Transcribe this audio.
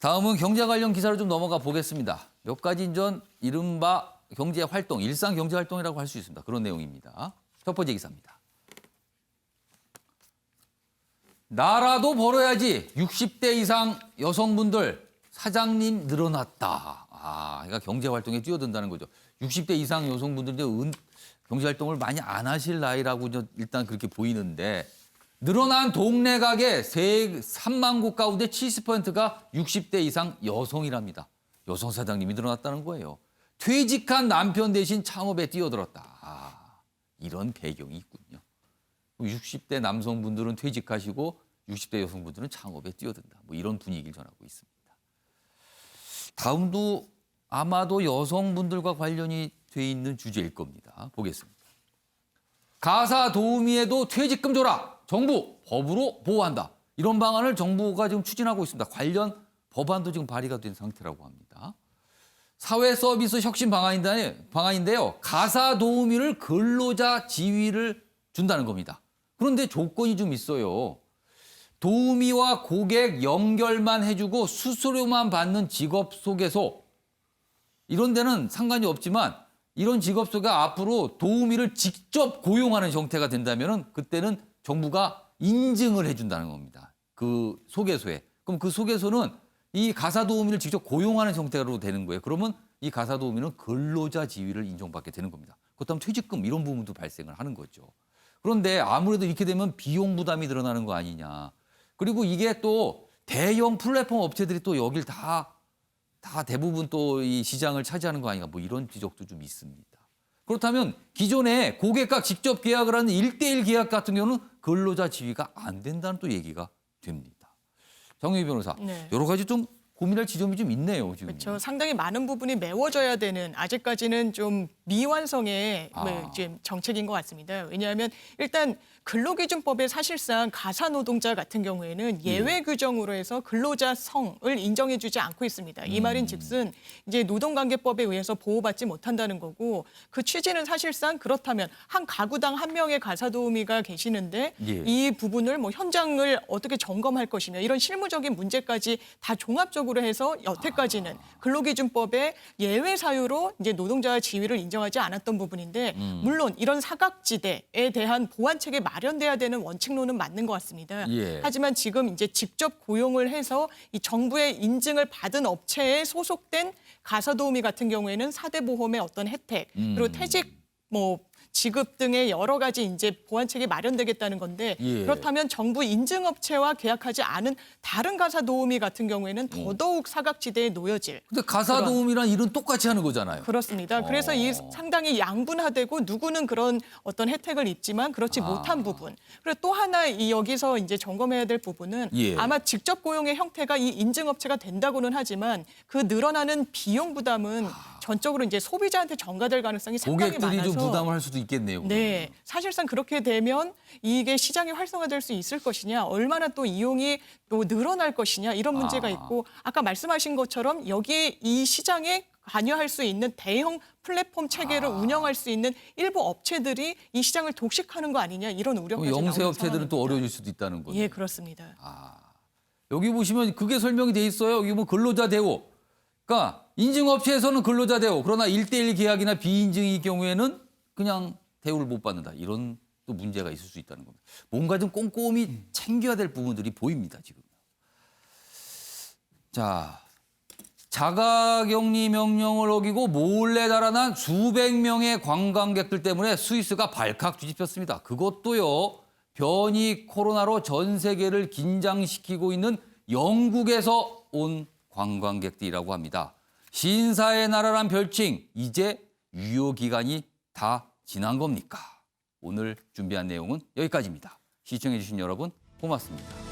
다음은 경제 관련 기사로 좀 넘어가 보겠습니다. 몇 가지 전 이른바 경제 활동, 일상 경제 활동이라고 할 수 있습니다. 그런 내용입니다. 첫 번째 기사입니다. 나라도 벌어야지 60대 이상 여성분들 사장님 늘어났다. 그러니까 경제 활동에 뛰어든다는 거죠. 60대 이상 여성분들이 경제 활동을 많이 안 하실 나이라고 일단 그렇게 보이는데 늘어난 동네 가게 3만 곳 가운데 70%가 60대 이상 여성이랍니다. 여성 사장님이 늘어났다는 거예요. 퇴직한 남편 대신 창업에 뛰어들었다. 이런 배경이 있군요. 60대 남성분들은 퇴직하시고 60대 여성분들은 창업에 뛰어든다. 뭐 이런 분위기를 전하고 있습니다. 다음도 아마도 여성분들과 관련이 돼 있는 주제일 겁니다. 보겠습니다. 가사 도우미에도 퇴직금 줘라. 정부 법으로 보호한다. 이런 방안을 정부가 지금 추진하고 있습니다. 관련 법안도 지금 발의가 된 상태라고 합니다. 사회 서비스 혁신 방안인데요. 가사 도우미를 근로자 지위를 준다는 겁니다. 그런데 조건이 좀 있어요. 도우미와 고객 연결만 해주고 수수료만 받는 직업소개소. 이런 데는 상관이 없지만 이런 직업소가 앞으로 도우미를 직접 고용하는 형태가 된다면 그때는 정부가 인증을 해준다는 겁니다. 그 소개소에. 그럼 그 소개소는 이 가사 도우미를 직접 고용하는 형태로 되는 거예요. 그러면 이 가사 도우미는 근로자 지위를 인정받게 되는 겁니다. 그렇다면 퇴직금 이런 부분도 발생을 하는 거죠. 그런데 아무래도 이렇게 되면 비용 부담이 늘어나는 거 아니냐. 그리고 이게 또 대형 플랫폼 업체들이 또 여길 다 대부분 또 이 시장을 차지하는 거 아닌가 뭐 이런 지적도 좀 있습니다. 그렇다면 기존에 고객과 직접 계약을 하는 1대1 계약 같은 경우는 근로자 지위가 안 된다는 또 얘기가 됩니다. 정유희 변호사, 네. 여러 가지 좀 고민할 지점이 좀 있네요. 지금. 그렇죠. 상당히 많은 부분이 메워져야 되는 아직까지는 좀 미완성의 지금 정책인 것 같습니다. 왜냐하면 일단 근로기준법에 사실상 가사노동자 같은 경우에는 예외 규정으로 해서 근로자 성을 인정해주지 않고 있습니다. 이 말인즉슨 이제 노동관계법에 의해서 보호받지 못한다는 거고 그 취지는 사실상 그렇다면 한 가구당 한 명의 가사도우미가 계시는데 이 부분을 뭐 현장을 어떻게 점검할 것이며 이런 실무적인 문제까지 다 종합적으로 해서 여태까지는 근로기준법의 예외 사유로 이제 노동자의 지위를 인정하지 않았던 부분인데 물론 이런 사각지대에 대한 보완 체계 마련돼야 되는 원칙론은 맞는 것 같습니다. 하지만 지금 이제 직접 고용을 해서 이 정부의 인증을 받은 업체에 소속된 가사도우미 같은 경우에는 4대 보험의 어떤 혜택 그리고 퇴직 지급 등의 여러 가지 이제 보완책이 마련되겠다는 건데 그렇다면 정부 인증업체와 계약하지 않은 다른 가사도우미 같은 경우에는 더더욱 사각지대에 놓여질. 근데 가사도우미랑 일은 똑같이 하는 거잖아요. 그렇습니다. 그래서 이 상당히 양분화되고 누구는 그런 어떤 혜택을 입지만 그렇지 못한 부분. 그리고 또 하나 이 여기서 이제 점검해야 될 부분은 아마 직접 고용의 형태가 이 인증업체가 된다고는 하지만 그 늘어나는 비용 부담은 전적으로 이제 소비자한테 전가될 가능성이 상당히 많아서 고객들이 좀 부담을 할 수도 있겠네요. 네, 사실상 그렇게 되면 이게 시장이 활성화될 수 있을 것이냐, 얼마나 또 이용이 또 늘어날 것이냐 이런 문제가 있고 아까 말씀하신 것처럼 여기에 이 시장에 관여할 수 있는 대형 플랫폼 체계를 운영할 수 있는 일부 업체들이 이 시장을 독식하는 거 아니냐 이런 우려까지 나오는 영세 업체들은 또 상황입니다. 어려워질 수도 있다는 거죠. 예, 그렇습니다. 여기 보시면 그게 설명이 돼 있어요. 여기 뭐 근로자 대우. 그러니까 인증업체에서는 근로자 대우. 그러나 1대1 계약이나 비인증의 경우에는 그냥 대우를 못 받는다. 이런 또 문제가 있을 수 있다는 겁니다. 뭔가 좀 꼼꼼히 챙겨야 될 부분들이 보입니다. 지금. 자, 자가격리 명령을 어기고 몰래 달아난 수백 명의 관광객들 때문에 스위스가 발칵 뒤집혔습니다. 그것도요. 변이 코로나로 전 세계를 긴장시키고 있는 영국에서 온 관광객들이라고 합니다. 신사의 나라란 별칭, 이제 유효기간이 다 지난 겁니까? 오늘 준비한 내용은 여기까지입니다. 시청해주신 여러분 고맙습니다.